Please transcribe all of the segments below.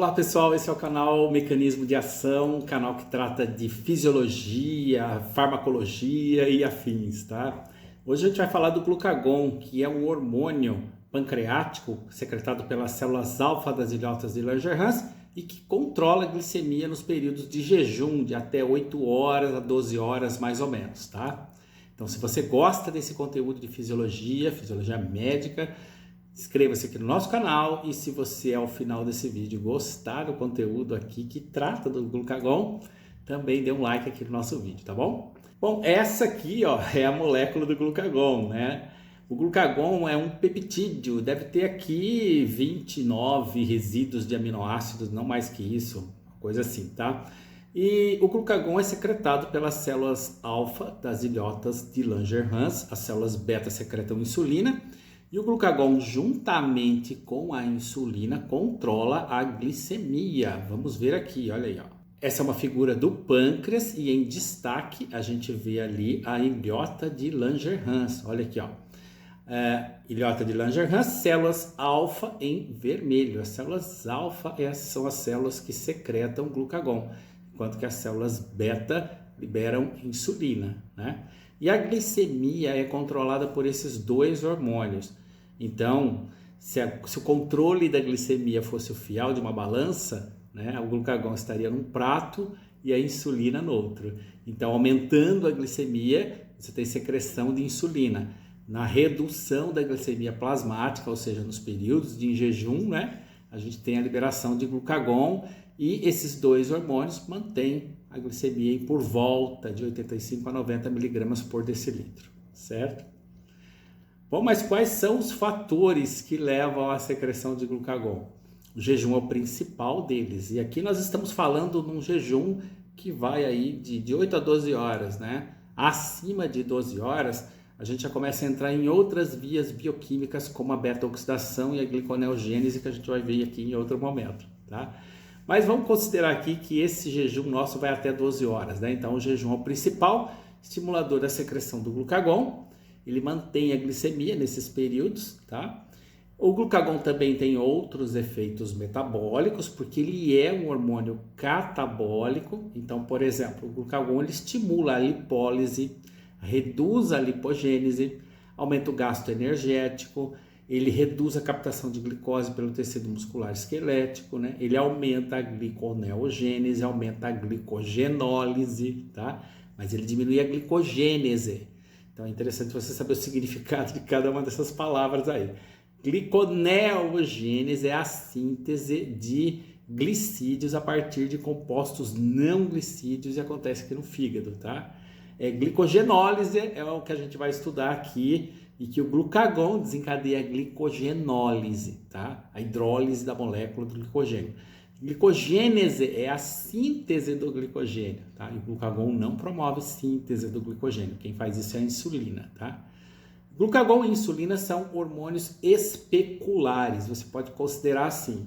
Olá pessoal, esse é o canal Mecanismo de Ação, um canal que trata de fisiologia, farmacologia e afins, tá? Hoje a gente vai falar do glucagon, que é um hormônio pancreático secretado pelas células alfa das ilhotas de Langerhans e que controla a glicemia nos períodos de jejum de até 8 horas a 12 horas mais ou menos, tá? Então se você gosta desse conteúdo de fisiologia médica, inscreva-se aqui no nosso canal e se você ao final desse vídeo gostar do conteúdo aqui que trata do glucagon, também dê um like aqui no nosso vídeo, tá bom? Bom, essa aqui ó, é a molécula do glucagon, né? O glucagon é um peptídeo, deve ter aqui 29 resíduos de aminoácidos, não mais que isso, coisa assim, tá? E o glucagon é secretado pelas células alfa das ilhotas de Langerhans, as células beta secretam insulina, e o glucagon, juntamente com a insulina, controla a glicemia. Vamos ver aqui, olha aí. Ó. Essa é uma figura do pâncreas e em destaque a gente vê ali a ilhota de Langerhans. Olha aqui, ó. Ilhota de Langerhans, células alfa em vermelho. As células alfa são as células que secretam glucagon, enquanto que as células beta liberam insulina, né? E a glicemia é controlada por esses dois hormônios. Então, se o controle da glicemia fosse o fiel de uma balança, né, o glucagon estaria num prato e a insulina no outro. Então, aumentando a glicemia, você tem secreção de insulina. Na redução da glicemia plasmática, ou seja, nos períodos de jejum, né, a gente tem a liberação de glucagon e esses dois hormônios mantêm a glicemia por volta de 85 a 90 miligramas por decilitro, certo? Bom, mas quais são os fatores que levam à secreção de glucagon? O jejum é o principal deles, e aqui nós estamos falando num jejum que vai aí de 8 a 12 horas, né? Acima de 12 horas, a gente já começa a entrar em outras vias bioquímicas, como a beta-oxidação e a gliconeogênese, que a gente vai ver aqui em outro momento, tá? Mas vamos considerar aqui que esse jejum nosso vai até 12 horas, né? Então o jejum é o principal estimulador da secreção do glucagon, ele mantém a glicemia nesses períodos, tá? O glucagon também tem outros efeitos metabólicos, porque ele é um hormônio catabólico. Então, por exemplo, o glucagon ele estimula a lipólise, reduz a lipogênese, aumenta o gasto energético, ele reduz a captação de glicose pelo tecido muscular esquelético, né? Ele aumenta a gliconeogênese, aumenta a glicogenólise, tá? Mas ele diminui a glicogênese. Então é interessante você saber o significado de cada uma dessas palavras aí. Gliconeogênese é a síntese de glicídios a partir de compostos não glicídios e acontece aqui no fígado, tá? Glicogenólise é o que a gente vai estudar aqui e que o glucagon desencadeia a glicogenólise, tá? A hidrólise da molécula do glicogênio. Glicogênese é a síntese do glicogênio, tá? E o glucagon não promove síntese do glicogênio. Quem faz isso é a insulina, tá? Glucagon e insulina são hormônios especulares. Você pode considerar assim.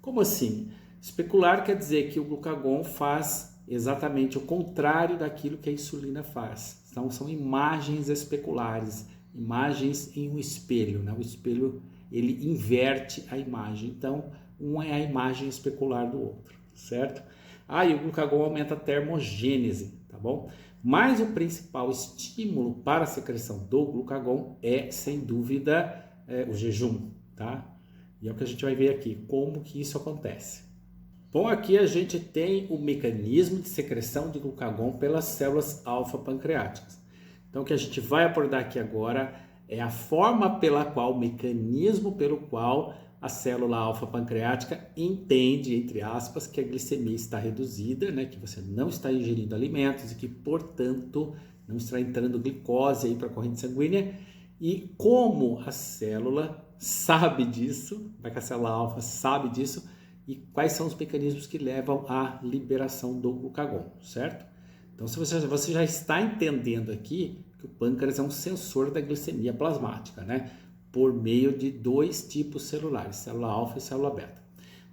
Como assim? Especular quer dizer que o glucagon faz exatamente o contrário daquilo que a insulina faz. Então são imagens especulares, imagens em um espelho, né? O espelho ele inverte a imagem. Então um é a imagem especular do outro, certo? E o glucagon aumenta a termogênese, tá bom? Mas o principal estímulo para a secreção do glucagon é, sem dúvida, o jejum, tá? E é o que a gente vai ver aqui, como que isso acontece. Bom, aqui a gente tem o mecanismo de secreção de glucagon pelas células alfa pancreáticas. Então o que a gente vai abordar aqui agora é a forma pela qual, o mecanismo pelo qual a célula alfa pancreática entende, entre aspas, que a glicemia está reduzida, né? Que você não está ingerindo alimentos e que, portanto, não está entrando glicose aí para a corrente sanguínea. E como a célula sabe disso, vai que a célula alfa sabe disso, e quais são os mecanismos que levam à liberação do glucagon, certo? Então, se você já está entendendo aqui que o pâncreas é um sensor da glicemia plasmática, né? Por meio de dois tipos celulares, célula alfa e célula beta.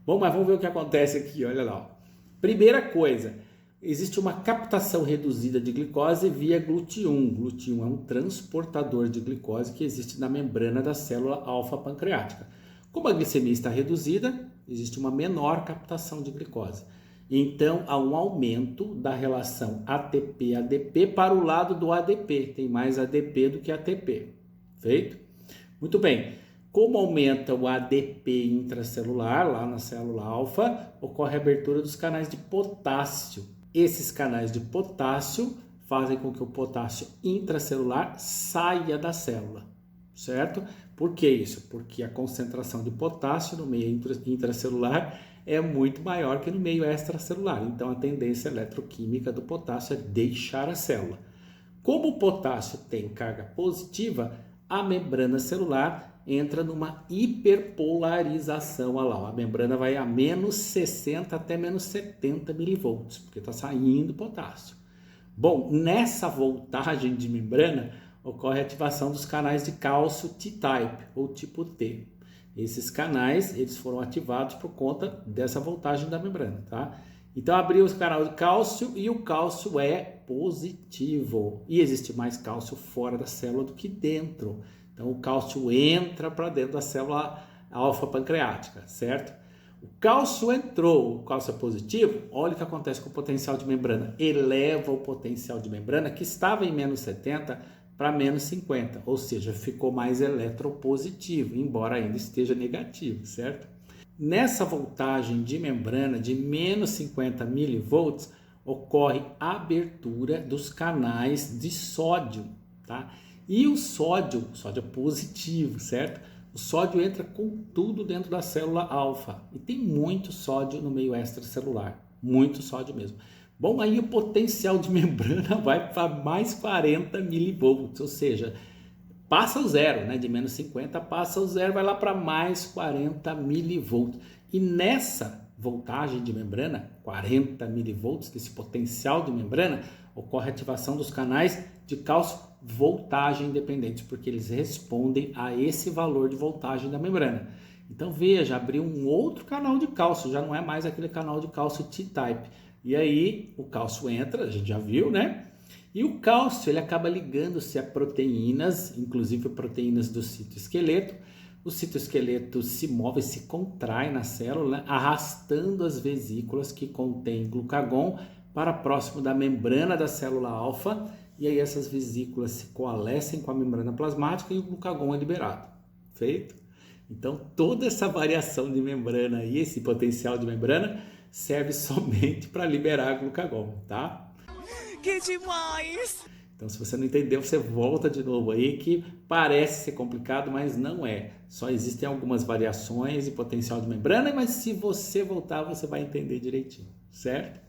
Bom, mas vamos ver o que acontece aqui, olha lá. Ó. Primeira coisa, existe uma captação reduzida de glicose via GLUT1. GLUT1 é um transportador de glicose que existe na membrana da célula alfa pancreática. Como a glicemia está reduzida, existe uma menor captação de glicose. Então, há um aumento da relação ATP-ADP para o lado do ADP. Tem mais ADP do que ATP. Feito? Muito bem. Como aumenta o ADP intracelular, lá na célula alfa, ocorre a abertura dos canais de potássio. Esses canais de potássio fazem com que o potássio intracelular saia da célula, certo? Por que isso? Porque a concentração de potássio no meio intracelular é muito maior que no meio extracelular. Então, a tendência eletroquímica do potássio é deixar a célula. Como o potássio tem carga positiva, a membrana celular entra numa hiperpolarização. Olha lá, a membrana vai a menos 60 até menos 70 milivolts, porque está saindo potássio. Bom, nessa voltagem de membrana, ocorre a ativação dos canais de cálcio T-type, ou tipo T. Esses canais, eles foram ativados por conta dessa voltagem da membrana, tá? Então, abriu os canais de cálcio e o cálcio é positivo. E existe mais cálcio fora da célula do que dentro. Então, o cálcio entra para dentro da célula alfa-pancreática, certo? O cálcio entrou, o cálcio é positivo, olha o que acontece com o potencial de membrana. Eleva o potencial de membrana, que estava em menos 70 para menos 50, ou seja, ficou mais eletropositivo, embora ainda esteja negativo, certo? Nessa voltagem de membrana de menos 50 milivolts, ocorre a abertura dos canais de sódio, tá? E o sódio é positivo, certo? O sódio entra com tudo dentro da célula alfa e tem muito sódio no meio extracelular, muito sódio mesmo. Bom, aí o potencial de membrana vai para mais 40 milivolts, ou seja, passa o zero, né? De menos 50 passa o zero, vai lá para mais 40 milivolts. E nessa voltagem de membrana, 40 milivolts, desse potencial de membrana, ocorre a ativação dos canais de cálcio voltagem independentes, porque eles respondem a esse valor de voltagem da membrana. Então veja, abriu um outro canal de cálcio, já não é mais aquele canal de cálcio T-type. E aí o cálcio entra, a gente já viu, né? E o cálcio ele acaba ligando-se a proteínas, inclusive proteínas do citoesqueleto. O citoesqueleto se move, se contrai na célula, né? Arrastando as vesículas que contêm glucagon para próximo da membrana da célula alfa. E aí essas vesículas se coalescem com a membrana plasmática e o glucagon é liberado. Feito? Então toda essa variação de membrana e esse potencial de membrana serve somente para liberar glucagon, tá? Que demais! Então, se você não entendeu, você volta de novo aí, que parece ser complicado, mas não é. Só existem algumas variações e potencial de membrana, mas se você voltar, você vai entender direitinho, certo?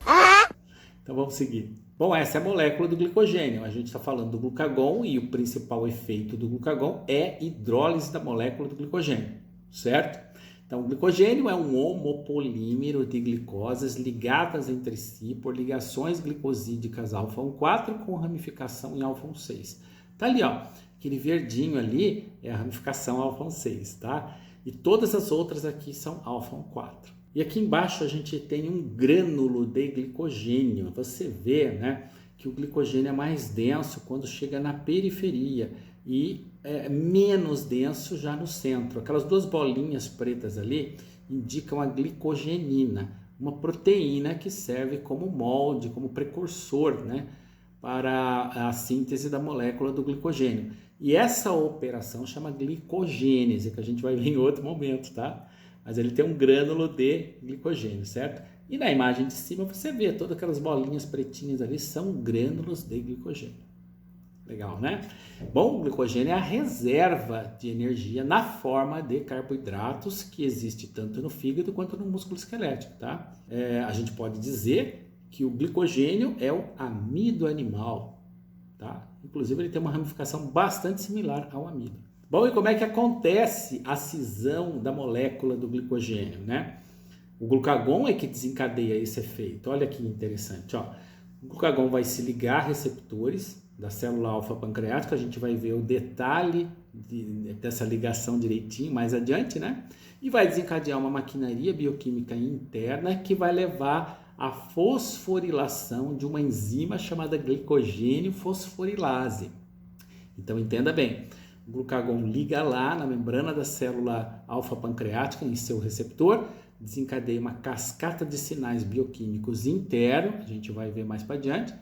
Então, vamos seguir. Bom, essa é a molécula do glicogênio. A gente está falando do glucagon e o principal efeito do glucagon é hidrólise da molécula do glicogênio, certo? Então, o glicogênio é um homopolímero de glicosas ligadas entre si por ligações glicosídicas alfa-1,4 com ramificação em alfa-1,6. Tá ali, ó, aquele verdinho ali é a ramificação alfa-1,6, tá? E todas as outras aqui são alfa-1,4. E aqui embaixo a gente tem um grânulo de glicogênio. Você vê, né, que o glicogênio é mais denso quando chega na periferia e é menos denso já no centro. Aquelas duas bolinhas pretas ali indicam a glicogenina, uma proteína que serve como molde, como precursor, né, para a síntese da molécula do glicogênio. E essa operação chama glicogênese, que a gente vai ver em outro momento, tá? Mas ele tem um grânulo de glicogênio, certo? E na imagem de cima você vê todas aquelas bolinhas pretinhas ali, são grânulos de glicogênio. Legal, né? Bom, o glicogênio é a reserva de energia na forma de carboidratos que existe tanto no fígado quanto no músculo esquelético, tá? A gente pode dizer que o glicogênio é o amido animal, tá? Inclusive ele tem uma ramificação bastante similar ao amido. Bom, e como é que acontece a cisão da molécula do glicogênio, né? O glucagon é que desencadeia esse efeito. Olha que interessante, ó. O glucagon vai se ligar a receptores da célula alfa-pancreática, a gente vai ver o detalhe dessa ligação direitinho mais adiante, né? E vai desencadear uma maquinaria bioquímica interna que vai levar à fosforilação de uma enzima chamada glicogênio fosforilase. Então entenda bem, o glucagon liga lá na membrana da célula alfa-pancreática em seu receptor, desencadeia uma cascata de sinais bioquímicos internos, a gente vai ver mais para adiante,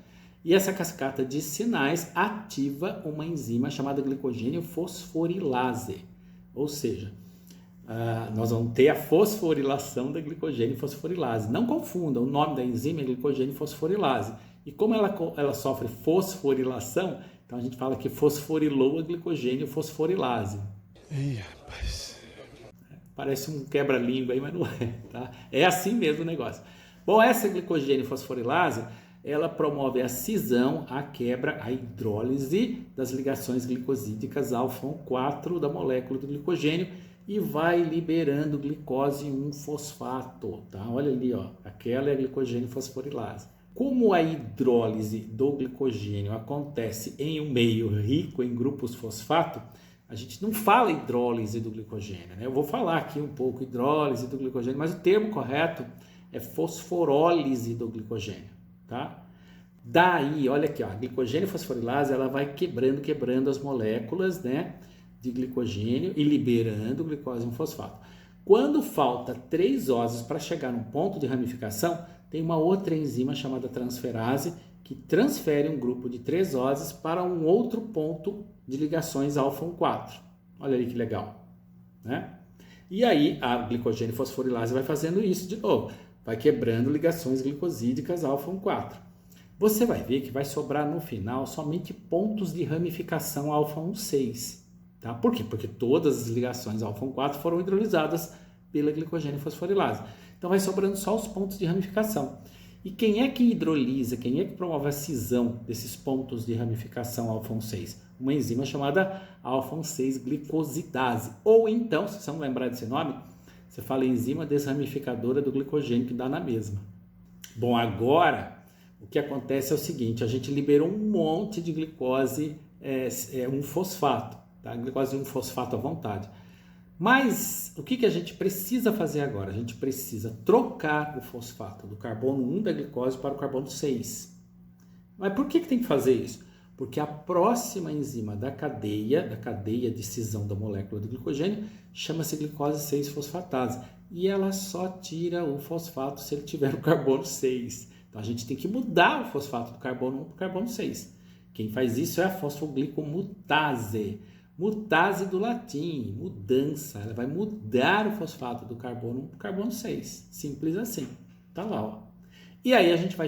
e essa cascata de sinais ativa uma enzima chamada glicogênio fosforilase, ou seja, nós vamos ter a fosforilação da glicogênio fosforilase. Não confunda, o nome da enzima é glicogênio fosforilase. E como ela sofre fosforilação, então a gente fala que fosforilou a glicogênio fosforilase. Ih, rapaz. Parece um quebra-língua aí, mas não é, tá? É assim mesmo o negócio. Bom, essa glicogênio fosforilase, ela promove a cisão, a quebra, a hidrólise das ligações glicosídicas alfa-4 da molécula do glicogênio e vai liberando glicose 1-fosfato, tá? Olha ali, ó, aquela é a glicogênio fosforilase. Como a hidrólise do glicogênio acontece em um meio rico em grupos fosfato, a gente não fala hidrólise do glicogênio, né? Eu vou falar aqui um pouco hidrólise do glicogênio, mas o termo correto é fosforólise do glicogênio, tá? Daí, olha aqui, ó, a glicogênio fosforilase, ela vai quebrando as moléculas, né, de glicogênio e liberando glicose 1-fosfato. Quando falta 3 oses para chegar num ponto de ramificação, tem uma outra enzima chamada transferase que transfere um grupo de 3 oses para um outro ponto de ligações alfa-4. Olha aí que legal, né? E aí a glicogênio fosforilase vai fazendo isso de novo, vai quebrando ligações glicosídicas alfa-4. Você vai ver que vai sobrar no final somente pontos de ramificação alfa-1,6. Tá? Por quê? Porque todas as ligações alfa-4 foram hidrolizadas pela glicogênio fosforilase. Então vai sobrando só os pontos de ramificação. E quem é que hidrolisa, quem é que promove a cisão desses pontos de ramificação alfa-1,6? Uma enzima chamada alfa-1,6 glicosidase. Ou então, se você não lembrar desse nome, você fala enzima desramificadora do glicogênio, que dá na mesma. Bom, agora o que acontece é o seguinte, a gente liberou um monte de glicose 1-fosfato. Tá? Glicose 1-fosfato à vontade. Mas o que a gente precisa fazer agora? A gente precisa trocar o fosfato do carbono 1 da glicose para o carbono 6. Mas por que tem que fazer isso? Porque a próxima enzima da cadeia de cisão da molécula do glicogênio, chama-se glicose 6-fosfatase. E ela só tira o fosfato se ele tiver o carbono 6. Então a gente tem que mudar o fosfato do carbono 1 para o carbono 6. Quem faz isso é a fosfoglicomutase. Mutase do latim, mudança. Ela vai mudar o fosfato do carbono 1 para o carbono 6. Simples assim. Tá lá, ó. E aí a gente vai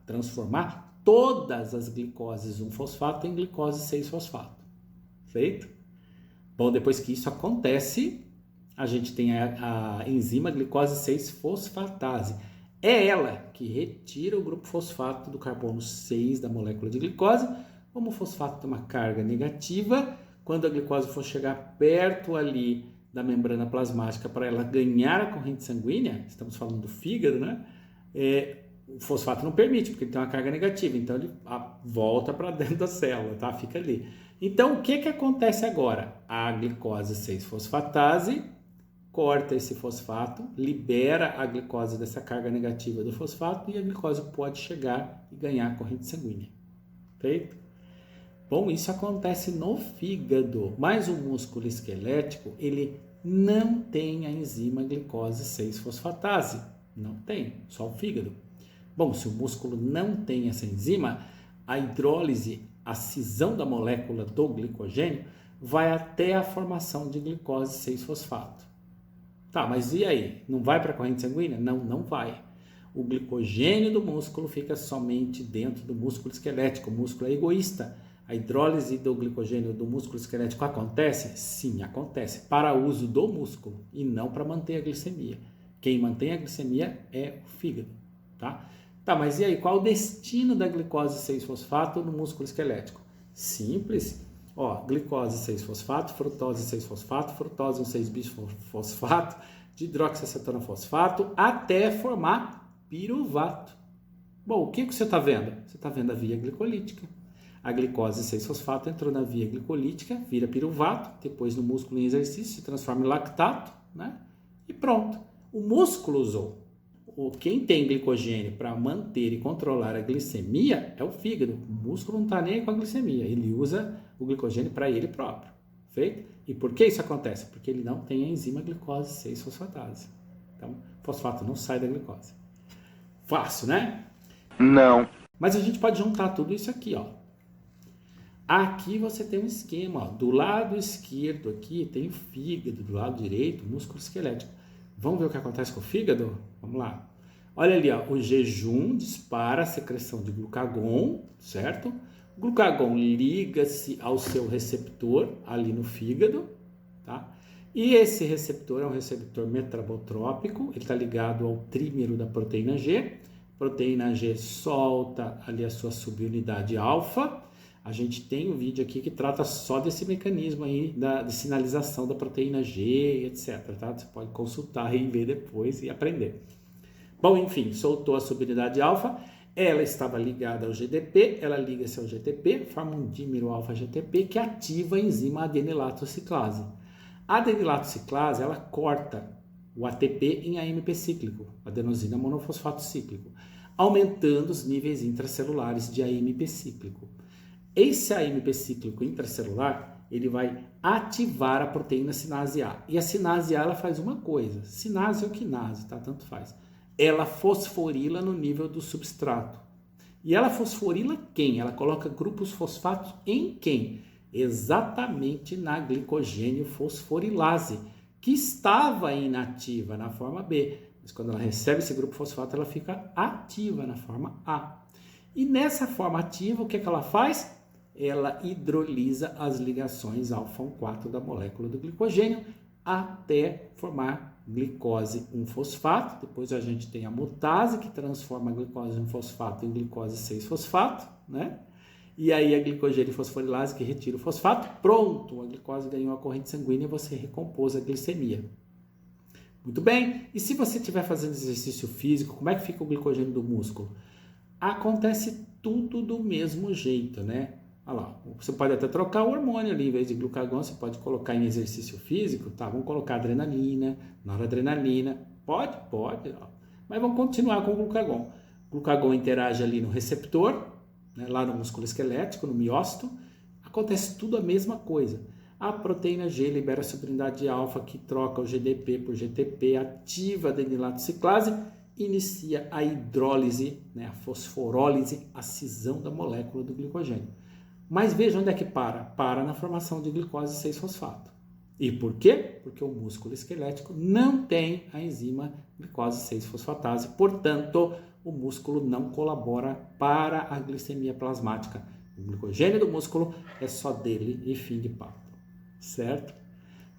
transformar todas as glicoses 1-fosfato em glicose 6-fosfato. Feito? Bom, depois que isso acontece, a gente tem a enzima glicose 6-fosfatase. É ela que retira o grupo fosfato do carbono 6 da molécula de glicose. Como o fosfato tem uma carga negativa, quando a glicose for chegar perto ali da membrana plasmática para ela ganhar a corrente sanguínea, estamos falando do fígado, né? O fosfato não permite, porque ele tem uma carga negativa, então ele volta para dentro da célula, tá? Fica ali. Então, o que acontece agora? A glicose 6-fosfatase corta esse fosfato, libera a glicose dessa carga negativa do fosfato e a glicose pode chegar e ganhar a corrente sanguínea. Feito? Bom, isso acontece no fígado, mas o músculo esquelético, ele não tem a enzima glicose 6-fosfatase. Não tem, só o fígado. Bom, se o músculo não tem essa enzima, a hidrólise, a cisão da molécula do glicogênio, vai até a formação de glicose 6-fosfato. Tá, mas e aí? Não vai para a corrente sanguínea? Não, não vai. O glicogênio do músculo fica somente dentro do músculo esquelético. O músculo é egoísta. A hidrólise do glicogênio do músculo esquelético acontece? Sim, acontece. Para uso do músculo e não para manter a glicemia. Quem mantém a glicemia é o fígado, tá? Tá, mas e aí? Qual o destino da glicose 6-fosfato no músculo esquelético? Simples. Ó, glicose 6-fosfato, frutose 6-fosfato, frutose 1,6-bisfosfato, dihidroxiacetona-fosfato, até formar piruvato. Bom, o que você está vendo? Você está vendo a via glicolítica. A glicose 6-fosfato entrou na via glicolítica, vira piruvato, depois no músculo em exercício se transforma em lactato, né? E pronto. O músculo usou. Quem tem glicogênio para manter e controlar a glicemia é o fígado. O músculo não está nem aí com a glicemia, ele usa o glicogênio para ele próprio. Feito? E por que isso acontece? Porque ele não tem a enzima glicose 6-fosfatase. Então, fosfato não sai da glicose. Fácil, né? Não. Mas a gente pode juntar tudo isso aqui, ó. Aqui você tem um esquema, ó. Do lado esquerdo aqui tem o fígado, do lado direito o músculo esquelético. Vamos ver o que acontece com o fígado? Vamos lá. Olha ali, ó, o jejum dispara a secreção de glucagon, certo? O glucagon liga-se ao seu receptor ali no fígado, tá? E esse receptor é um receptor metabotrópico, ele está ligado ao trímero da proteína G. A proteína G solta ali a sua subunidade alfa. A gente tem um vídeo aqui que trata só desse mecanismo aí de sinalização da proteína G, etc. Tá? Você pode consultar e ver depois e aprender. Bom, enfim, soltou a subunidade alfa, ela estava ligada ao GDP, ela liga-se ao GTP, forma um dímero alfa-GTP que ativa a enzima adenilatociclase. A adenilatociclase, ela corta o ATP em AMP cíclico, adenosina monofosfato cíclico, aumentando os níveis intracelulares de AMP cíclico. Esse AMP cíclico intracelular, ele vai ativar a proteína sinase A. E a sinase A, ela faz uma coisa, sinase ou quinase, tá? Tanto faz. Ela fosforila no nível do substrato. E ela fosforila quem? Ela coloca grupos fosfatos em quem? Exatamente na glicogênio fosforilase, que estava inativa na forma B. Mas quando ela recebe esse grupo fosfato, ela fica ativa na forma A. E nessa forma ativa, o que ela faz? Ela hidrolisa as ligações alfa-1,4 da molécula do glicogênio até formar glicose 1-fosfato. Depois a gente tem a mutase, que transforma a glicose 1-fosfato em glicose 6-fosfato, né? E aí a glicogênio fosforilase que retira o fosfato. Pronto, a glicose ganhou a corrente sanguínea e você recompôs a glicemia. Muito bem, e se você estiver fazendo exercício físico, como é que fica o glicogênio do músculo? Acontece tudo do mesmo jeito, né? Olha lá, você pode até trocar o hormônio ali, em vez de glucagon, você pode colocar em exercício físico, tá? Vamos colocar adrenalina, noradrenalina, pode, ó. Mas vamos continuar com o glucagon. O glucagon interage ali no receptor, né, lá no músculo esquelético, no miócito, acontece tudo a mesma coisa. A proteína G libera a subunidade alfa que troca o GDP por GTP, ativa a adenilatociclase, inicia a hidrólise, né, a fosforólise, a cisão da molécula do glicogênio. Mas veja onde é que para. Para na formação de glicose 6-fosfato. E por quê? Porque o músculo esquelético não tem a enzima glicose 6-fosfatase, portanto, o músculo não colabora para a glicemia plasmática. O glicogênio do músculo é só dele e fim de papo. Certo?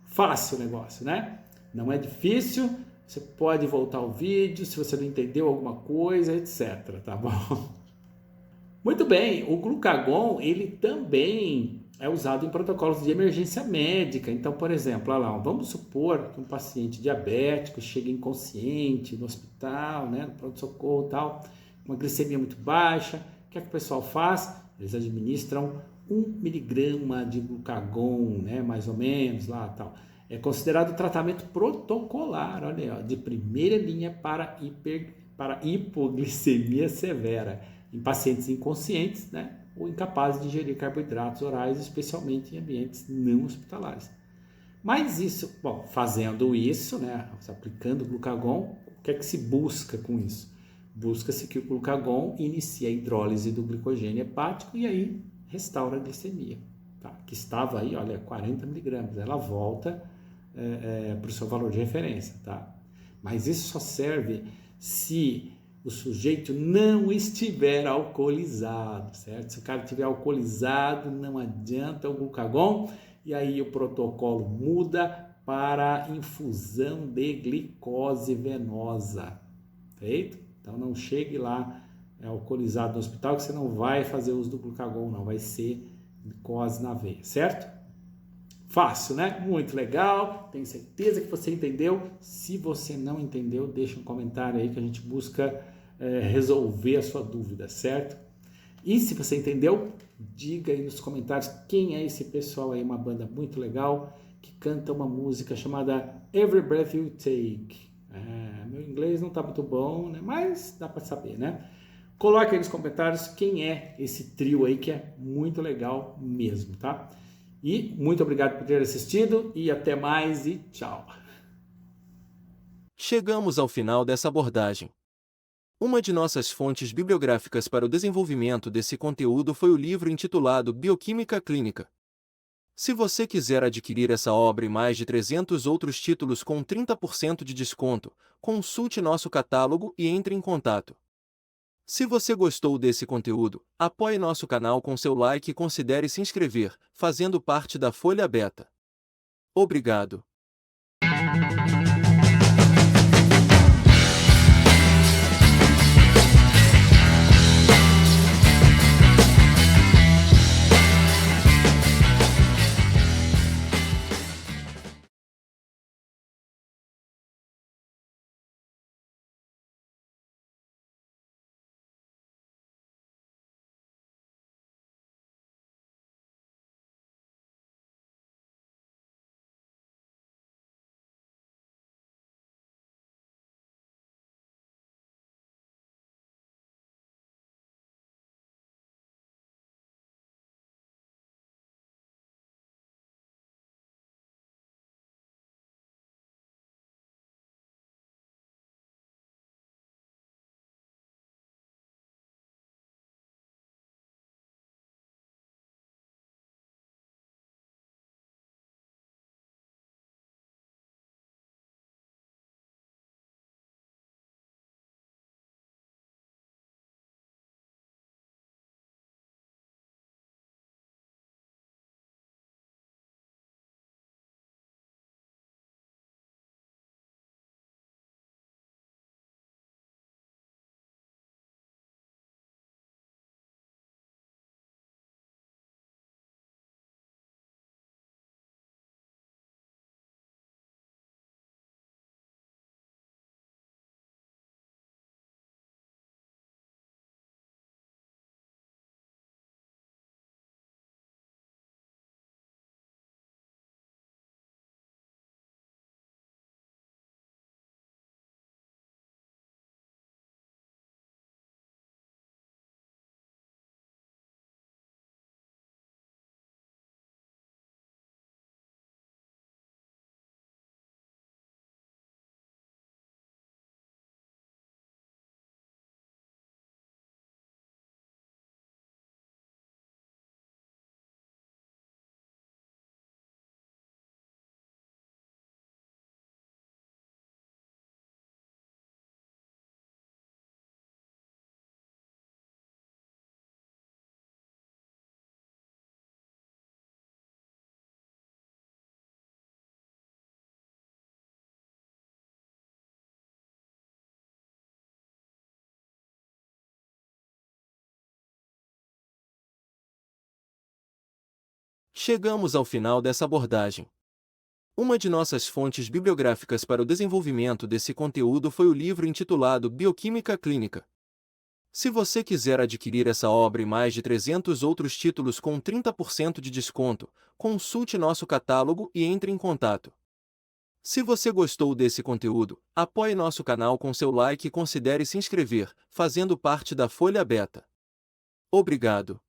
Fácil o negócio, né? Não é difícil. Você pode voltar ao vídeo se você não entendeu alguma coisa, etc. Tá bom? Muito bem, o glucagon, ele também é usado em protocolos de emergência médica. Então, por exemplo, olha lá, vamos supor que um paciente diabético chega inconsciente no hospital, né, no pronto-socorro e tal, uma glicemia muito baixa. O que é que o pessoal faz? Eles administram 1 miligrama de glucagon, né, mais ou menos, lá tal. É considerado tratamento protocolar, olha aí, ó, de primeira linha para hipoglicemia severa, em pacientes inconscientes, né, ou incapazes de ingerir carboidratos orais, especialmente em ambientes não hospitalares. Mas isso, bom, fazendo isso, né, aplicando o glucagon, o que é que se busca com isso? Busca-se que o glucagon inicie a hidrólise do glicogênio hepático e aí restaura a glicemia, tá? Que estava aí, olha, 40 miligramas, ela volta para o seu valor de referência, tá? Mas isso só serve se o sujeito não estiver alcoolizado, certo? Se o cara estiver alcoolizado, não adianta o glucagon, e aí o protocolo muda para infusão de glicose venosa, feito? Então não chegue lá alcoolizado no hospital, que você não vai fazer uso do glucagon, não, vai ser glicose na veia, certo? Fácil, né? Muito legal, tenho certeza que você entendeu. Se você não entendeu, deixa um comentário aí que a gente busca resolver a sua dúvida, certo? E se você entendeu, diga aí nos comentários quem é esse pessoal aí, uma banda muito legal que canta uma música chamada Every Breath You Take. Meu inglês não tá muito bom, né? Mas dá para saber, né? Coloque aí nos comentários quem é esse trio aí que é muito legal mesmo, tá? E muito obrigado por ter assistido e até mais e tchau! Chegamos ao final dessa abordagem. Uma de nossas fontes bibliográficas para o desenvolvimento desse conteúdo foi o livro intitulado Bioquímica Clínica. Se você quiser adquirir essa obra e mais de 300 outros títulos com 30% de desconto, consulte nosso catálogo e entre em contato. Se você gostou desse conteúdo, apoie nosso canal com seu like e considere se inscrever, fazendo parte da Folha Beta. Obrigado. Chegamos ao final dessa abordagem. Uma de nossas fontes bibliográficas para o desenvolvimento desse conteúdo foi o livro intitulado Bioquímica Clínica. Se você quiser adquirir essa obra e mais de 300 outros títulos com 30% de desconto, consulte nosso catálogo e entre em contato. Se você gostou desse conteúdo, apoie nosso canal com seu like e considere se inscrever, fazendo parte da Folha Beta. Obrigado.